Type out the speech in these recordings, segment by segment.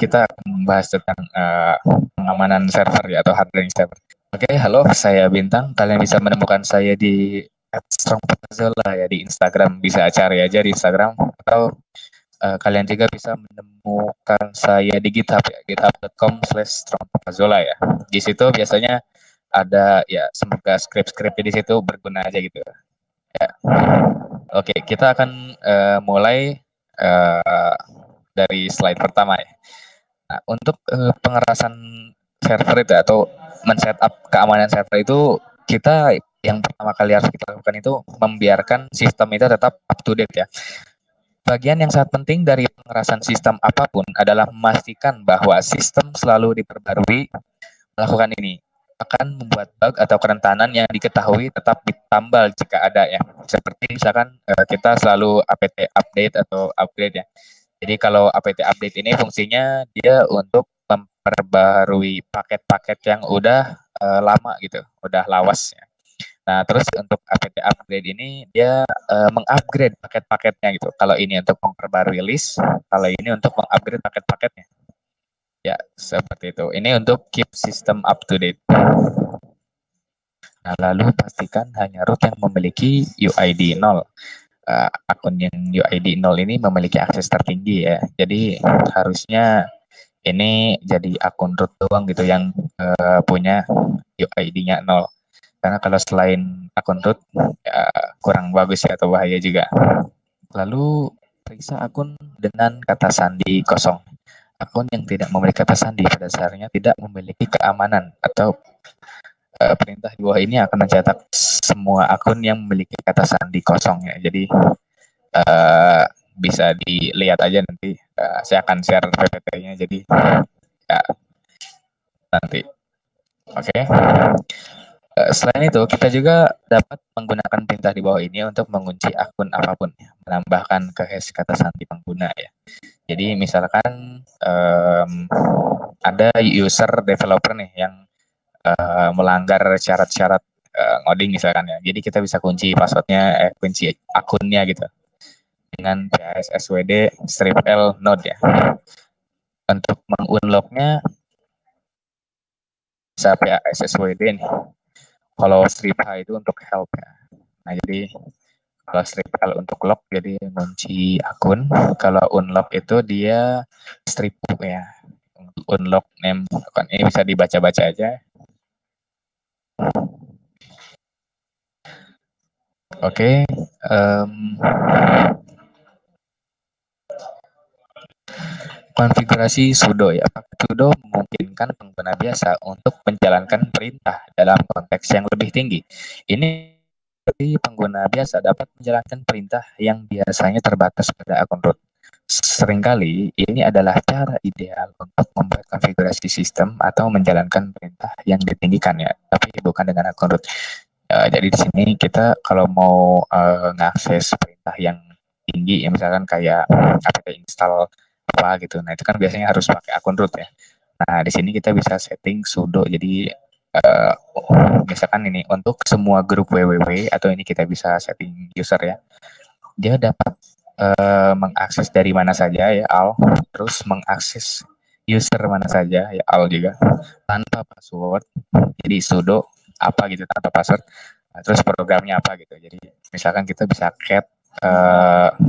kita akan membahas tentang pengamanan server ya atau hardening server. Oke, halo, saya Bintang. Kalian bisa menemukan saya di @strongpatazola ya di Instagram. Bisa cari aja di Instagram atau kalian juga bisa menemukan saya di GitHub ya, github.com/strongpatazola ya. Di situ biasanya ada ya, semoga skrip-skrip di situ berguna aja gitu ya. Oke, kita akan mulai dari slide pertama ya. Nah, untuk pengerasan server itu atau men-setup keamanan server itu, kita yang pertama kali harus kita lakukan itu membiarkan sistem itu tetap up to date ya. Bagian yang sangat penting dari pengerasan sistem apapun adalah memastikan bahwa sistem selalu diperbarui. Melakukan ini akan membuat bug atau kerentanan yang diketahui tetap ditambal jika ada ya. Seperti misalkan kita selalu apt update atau upgrade ya. Jadi kalau apt update ini fungsinya dia untuk memperbarui paket-paket yang udah lama gitu, udah lawas ya. Nah, terus untuk apt upgrade ini dia mengupgrade paket-paketnya gitu. Kalau ini untuk memperbarui list, kalau ini untuk mengupgrade paket-paketnya. Ya, seperti itu. Ini untuk keep system up to date. Nah, lalu pastikan hanya root yang memiliki UID 0. Akun yang UID 0 ini memiliki akses tertinggi ya. Jadi harusnya ini jadi akun root doang gitu yang punya UID-nya 0. Karena kalau selain akun root ya kurang bagus ya atau bahaya juga. Lalu periksa akun dengan kata sandi kosong. Akun yang tidak memiliki kata sandi pada dasarnya tidak memiliki keamanan atau perintah di bawah ini akan mencetak semua akun yang memiliki kata sandi kosong ya. Jadi bisa dilihat aja nanti. Saya akan share PPT-nya. Jadi ya nanti. Oke. Selain itu, kita juga dapat menggunakan perintah di bawah ini untuk mengunci akun apapun, ya. Menambahkan ke hash kata sandi pengguna ya. Jadi misalkan ada user developer nih yang melanggar syarat-syarat ngoding misalkan ya. Jadi kita bisa kunci passwordnya, kunci akunnya gitu dengan PASSWD strip L node ya. Untuk mengunlocknya bisa PASSWD nih. Kalau strip H itu untuk help ya. Nah jadi kalau strip L untuk lock jadi kunci akun. Kalau unlock itu dia strip U ya. Unlock name akun. Ini bisa dibaca-baca aja. Oke. Konfigurasi sudo ya. Sudo memungkinkan pengguna biasa untuk menjalankan perintah dalam konteks yang lebih tinggi. Ini pengguna biasa dapat menjalankan perintah yang biasanya terbatas pada akun root. Seringkali ini adalah cara ideal untuk membuat konfigurasi sistem atau menjalankan perintah yang ditinggikan ya, tapi bukan dengan akun root. Jadi di sini kita kalau mau ngakses perintah yang tinggi, ya misalkan kayak apt install apa gitu, nah itu kan biasanya harus pakai akun root ya. Nah di sini kita bisa setting sudo, jadi misalkan ini untuk semua grup www atau ini kita bisa setting user ya. Dia dapat mengakses dari mana saja ya al, terus mengakses user mana saja ya al juga tanpa password. Jadi sudo apa gitu tanpa password. Nah, terus programnya apa gitu. Jadi misalkan kita bisa cat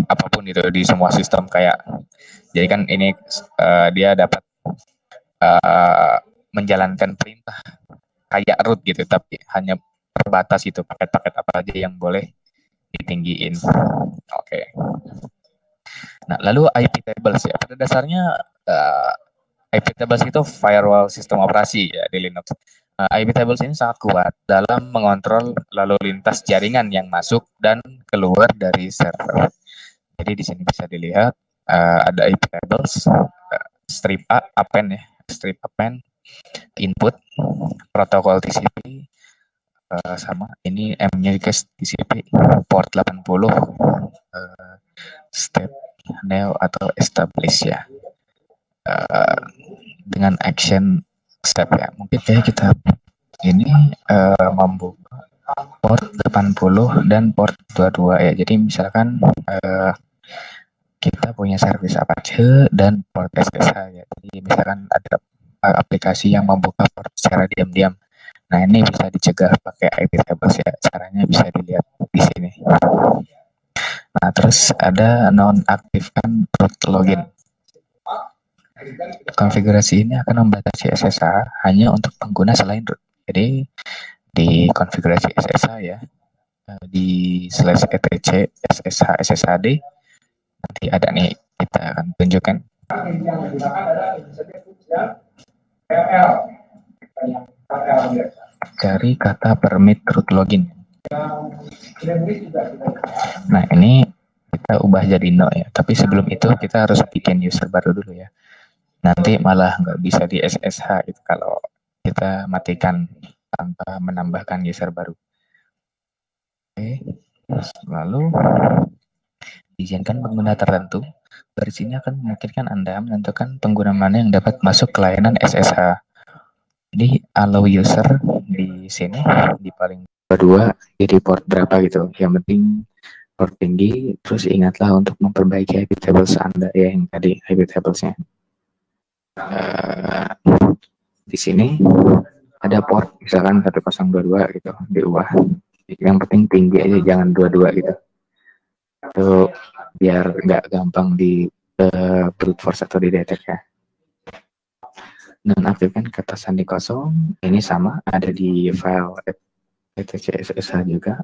apapun itu di semua sistem kayak. Jadi kan ini dia dapat menjalankan perintah kayak root gitu, tapi hanya terbatas itu paket-paket apa aja yang boleh ditinggiin. Oke. Nah, lalu IP tables ya. Pada dasarnya IP tables itu firewall sistem operasi ya di Linux. IP tables ini sangat kuat dalam mengontrol lalu lintas jaringan yang masuk dan keluar dari server. Jadi di sini bisa dilihat ada IP tables, strip A, append ya, strip append, input, protokol TCP, sama ini M-nya juga TCP, port 80, step neo atau establish ya, dengan action step ya. Mungkin kayak kita ini membuka port 80 dan port 22 ya. Jadi misalkan kita punya service Apache dan port SSH ya. Jadi misalkan ada aplikasi yang membuka port secara diam-diam. Nah, ini bisa dicegah pakai IP tables ya. Caranya bisa dilihat di sini. Nah, terus ada nonaktifkan root login. Konfigurasi ini akan membatasi SSH hanya untuk pengguna selain root. Jadi di konfigurasi SSH ya, di /etc ssh sshd nanti ada nih, kita akan tunjukkan dari kata permit root login. Nah, ini kita ubah jadi no ya, tapi sebelum itu kita harus bikin user baru dulu ya. Nanti malah nggak bisa di SSH gitu kalau kita matikan tanpa menambahkan user baru. Oke, lalu izinkan pengguna tertentu. Dari sini akan memungkinkan Anda menentukan pengguna mana yang dapat masuk ke layanan SSH. Jadi allow user di sini di paling kedua jadi port berapa gitu. Yang penting port tinggi. Terus ingatlah untuk memperbaiki IP tables Anda ya, yang tadi IP tablesnya. Di sini ada port misalkan 1022 gitu, diubah. Yang penting tinggi aja, jangan 22 gitu. Itu biar nggak gampang di brute force atau didetek ya. Nonaktifkan kata sandi kosong, ini sama ada di file etc ssh juga.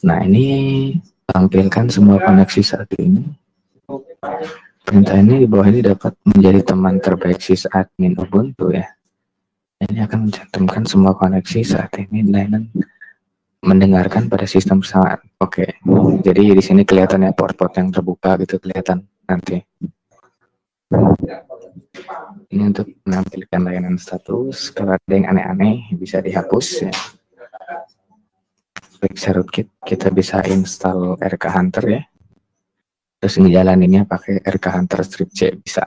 Nah, ini tampilkan semua koneksi saat ini. Perintah ini di bawah ini dapat menjadi teman terbaik sysadmin Ubuntu ya. Ini akan mencantumkan semua koneksi saat ini layanan mendengarkan pada sistem bersamaan. Oke, jadi di sini kelihatan ya port-port yang terbuka gitu, kelihatan nanti. Ini untuk menampilkan layanan status. Kalau ada yang aneh-aneh bisa dihapus ya. Periksa rootkit, kita bisa install RK Hunter ya. Terus ngejalaninnya pakai RK Hunter strip C bisa.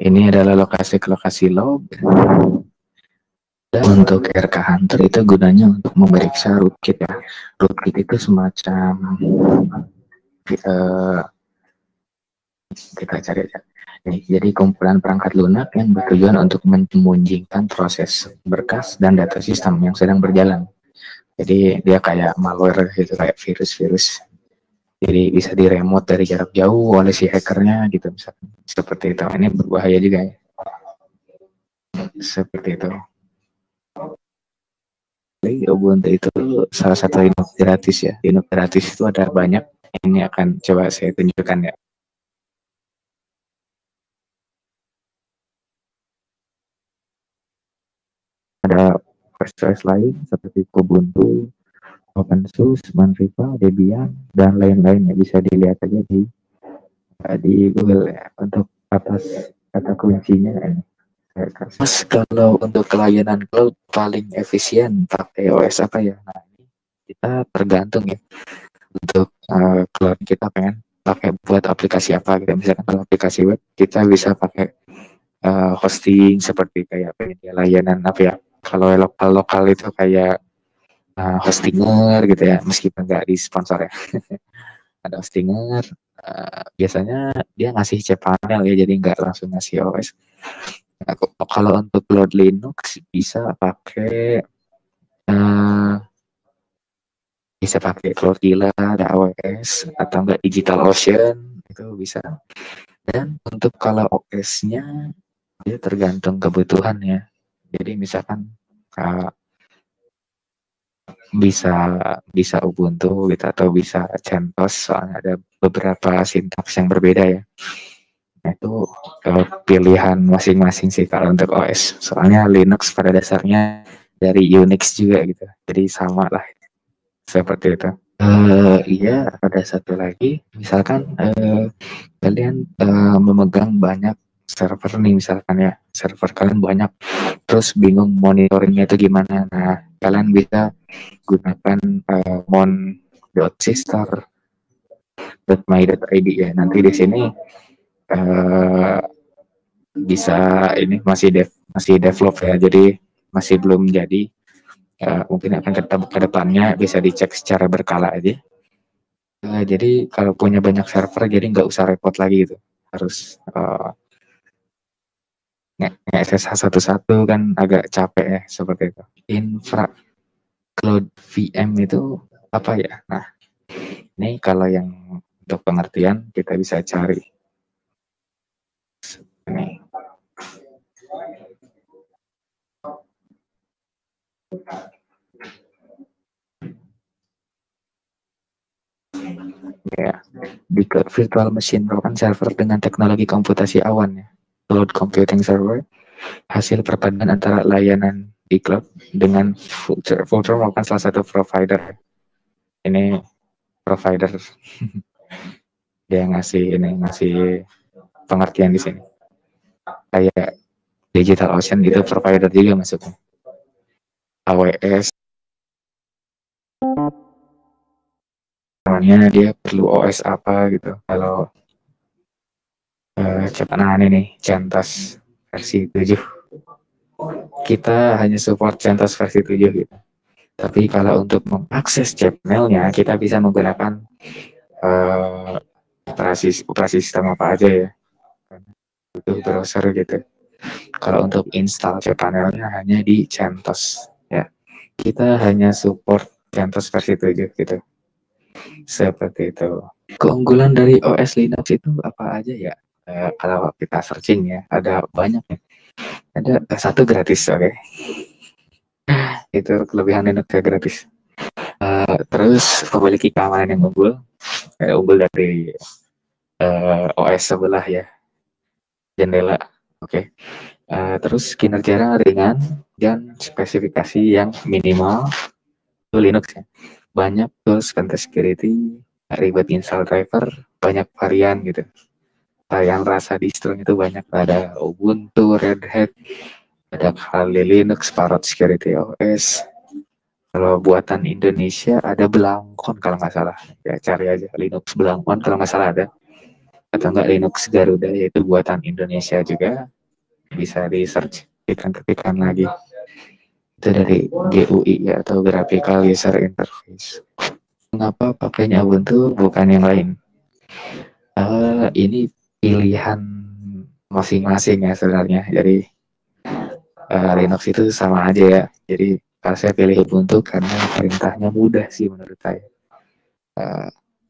Ini adalah lokasi ke lokasi log. Dan untuk RK Hunter itu gunanya untuk memeriksa rootkit ya. Rootkit itu semacam kita cari aja. Jadi kumpulan perangkat lunak yang bertujuan untuk menyembunyikan proses berkas dan data sistem yang sedang berjalan. Jadi dia kayak malware gitu, kayak virus-virus. Jadi bisa diremote dari jarak jauh oleh si hackernya gitu misalkan. Seperti itu. Ini berbahaya juga ya. Seperti itu. Jadi Ubuntu itu salah satu Linux gratis ya. Linux gratis itu ada banyak. Ini akan coba saya tunjukkan ya. Ada OS lain seperti Ubuntu, OpenSUSE, Manriva, Debian, dan lain-lainnya bisa dilihat aja di Google ya. Untuk atas kata kuncinya ini. Mas, kalau untuk layanan cloud paling efisien pakai OS apa ya? Nah, ini kita tergantung ya. Untuk cloud kita pengen pakai buat aplikasi apa gitu. Misalkan kalau aplikasi web kita bisa pakai hosting seperti kayak penyedia layanan apa ya? Kalau lokal itu kayak hostinger gitu ya, meskipun nggak disponsor ya. Ada hostinger, biasanya dia ngasih cPanel ya, jadi nggak langsung ngasih OS. Nah, kalau untuk load Linux bisa pakai Cloudila, ada AWS atau enggak DigitalOcean itu bisa. Dan untuk kalau OS-nya dia tergantung kebutuhan ya. Jadi misalkan bisa Ubuntu gitu atau bisa CentOS, soalnya ada beberapa sintaks yang berbeda ya. Nah, itu pilihan masing-masing sih kalau untuk OS. Soalnya Linux pada dasarnya dari Unix juga gitu. Jadi sama lah seperti itu. Iya, ada satu lagi. Misalkan kalian memegang banyak server nih misalkan ya. Server kalian banyak. Terus bingung monitoringnya itu gimana. Nah, kalian bisa gunakan mon.sister.my.id ya. Nanti di sini bisa ini masih develop ya. Jadi masih belum jadi. Mungkin akan ke depannya bisa dicek secara berkala aja. Jadi kalau punya banyak server, jadi nggak usah repot lagi gitu. Harus nge-SSH satu-satu kan agak capek ya, seperti itu. Infra Cloud VM itu apa ya? Nah, ini kalau yang untuk pengertian kita bisa cari. Ini ya, di virtual machine merupakan server dengan teknologi komputasi awan ya. Cloud computing server, hasil perpaduan antara layanan di cloud dengan Vultr merupakan salah satu provider. Ini provider dia ngasih pengertian di sini. Kayak Digital Ocean gitu provider juga masuknya. AWS namanya dia perlu OS apa gitu. Kalau nah ini nih CentOS versi 7. Kita hanya support CentOS versi 7 gitu. Tapi kalau untuk mengakses channelnya kita bisa menggunakan uh, operasi sistem apa aja ya. Butuh browser gitu. Kalau untuk install cPanelnya hanya di CentOS ya. Kita hanya support CentOS versi 7 gitu. Seperti itu. Keunggulan dari OS Linux itu apa aja ya? Kalau kita searching ya, ada banyak ya. Ada satu gratis, oke. Okay? Itu kelebihan Linux ya gratis. Terus memiliki keamanan yang unggul dari OS sebelah ya, jendela, oke. Okay. Terus kinerja ringan dan spesifikasi yang minimal itu Linux ya. Banyak tools counter security, ribet install driver, banyak varian gitu. Varian rasa distro itu banyak, ada Ubuntu, Red Hat, ada Kali Linux, Parrot Security OS. Kalau buatan Indonesia ada Belangkon kalau nggak salah, ya cari aja Linux Belangkon kalau nggak salah ada, atau nggak Linux Garuda yaitu buatan Indonesia juga, bisa di search, ketikan lagi. Itu dari GUI ya, atau Graphical User Interface. Mengapa pakainya Ubuntu bukan yang lain? Ini pilihan masing-masing ya sebenarnya. Jadi Linux itu sama aja ya. Jadi kalau saya pilih Ubuntu karena perintahnya mudah sih menurut saya.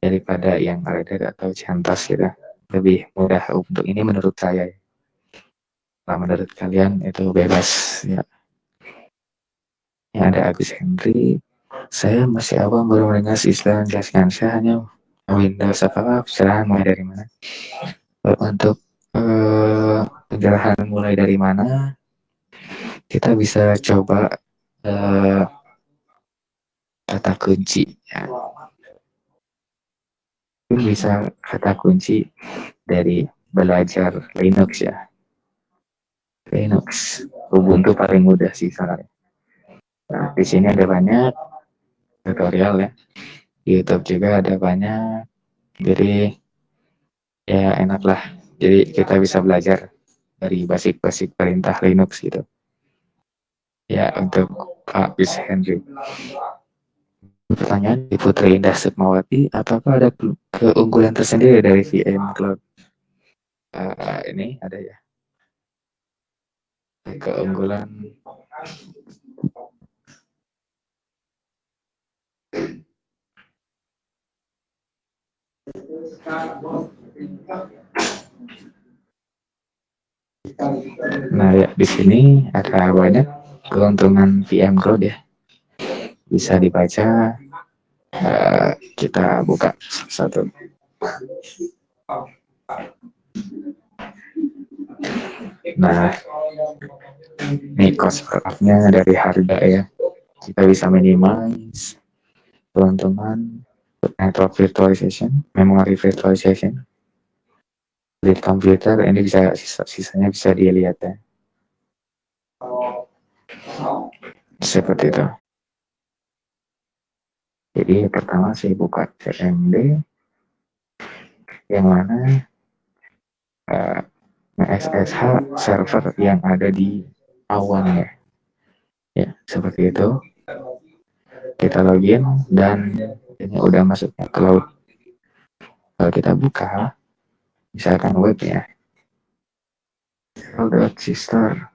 Daripada yang Red Hat atau CentOS gitu. Lebih mudah untuk ini menurut saya. Nah, menurut kalian itu bebas ya. Yang ada Agus Henry. Saya masih awam baru mendengar istilah jelaskan. Saya hanya Windows apa silahkan mulai dari mana. Untuk penjelasan mulai dari mana, kita bisa coba kata kunci ya. Itu bisa kata kunci dari belajar Linux ya. Linux, Ubuntu paling mudah sih soalnya. Nah, di sini ada banyak tutorial ya. Di YouTube juga ada banyak. Jadi ya enak lah. Jadi kita bisa belajar dari basic-basic perintah Linux gitu. Ya untuk Pak Bis Henry. Pertanyaan di Putri Indah Sukmawati, apakah ada keunggulan tersendiri dari VM Cloud? Ini ada ya. Keunggulan nah ya, di sini ada banyak keuntungan VM Cloud ya. Bisa dibaca. Kita buka satu. Nah, ini cost per up-nya dari harga ya. Kita bisa minimize keuntungan network virtualization, memory virtualization, lead computer, ini bisa sisanya bisa dilihat ya. Seperti itu. Jadi pertama saya buka CMD yang mana SSH server yang ada di awan ya. Ya, seperti itu. Kita login dan ini udah masuk ke cloud. Kalau kita buka, misalkan web ya, sister.my.id.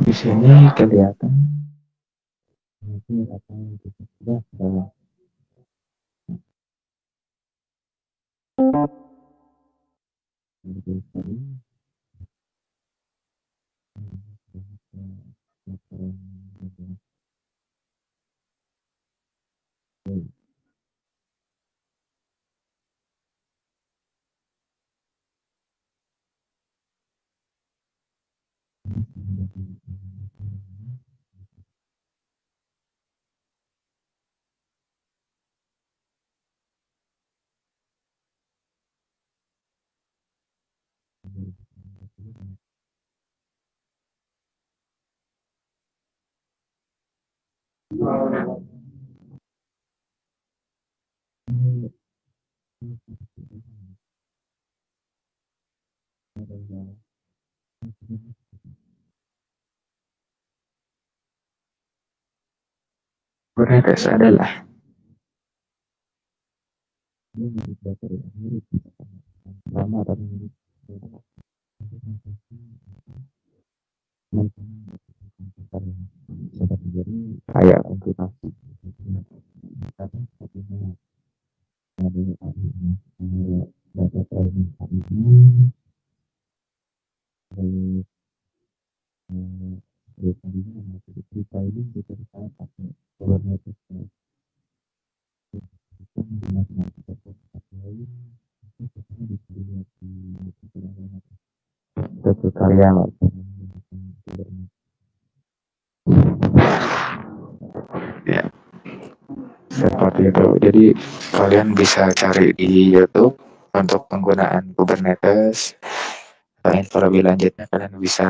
Di sini kelihatan apa yang kita sudah Kubernetes adalah kayak komputasi tutorial ya seperti itu. Jadi kalian bisa cari di YouTube untuk penggunaan Kubernetes. Info lebih lanjutnya kalian bisa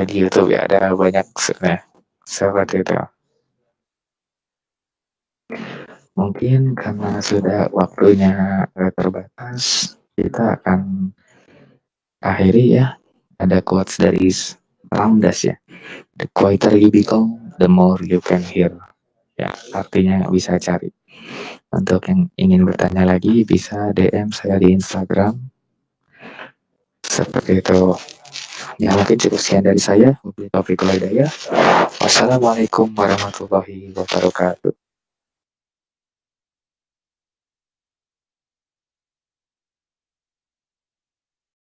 di YouTube ya, ada banyak seperti itu. Mungkin karena sudah waktunya terbatas, kita akan akhiri ya. Ada quotes dari Ramdas ya. The quieter you become, the more you can hear. Ya, artinya bisa cari. Untuk yang ingin bertanya lagi, bisa DM saya di Instagram. Seperti itu. Ya, mungkin cukup sekian dari saya. Wabillahi taufiq wal hidayah. Wassalamualaikum warahmatullahi wabarakatuh.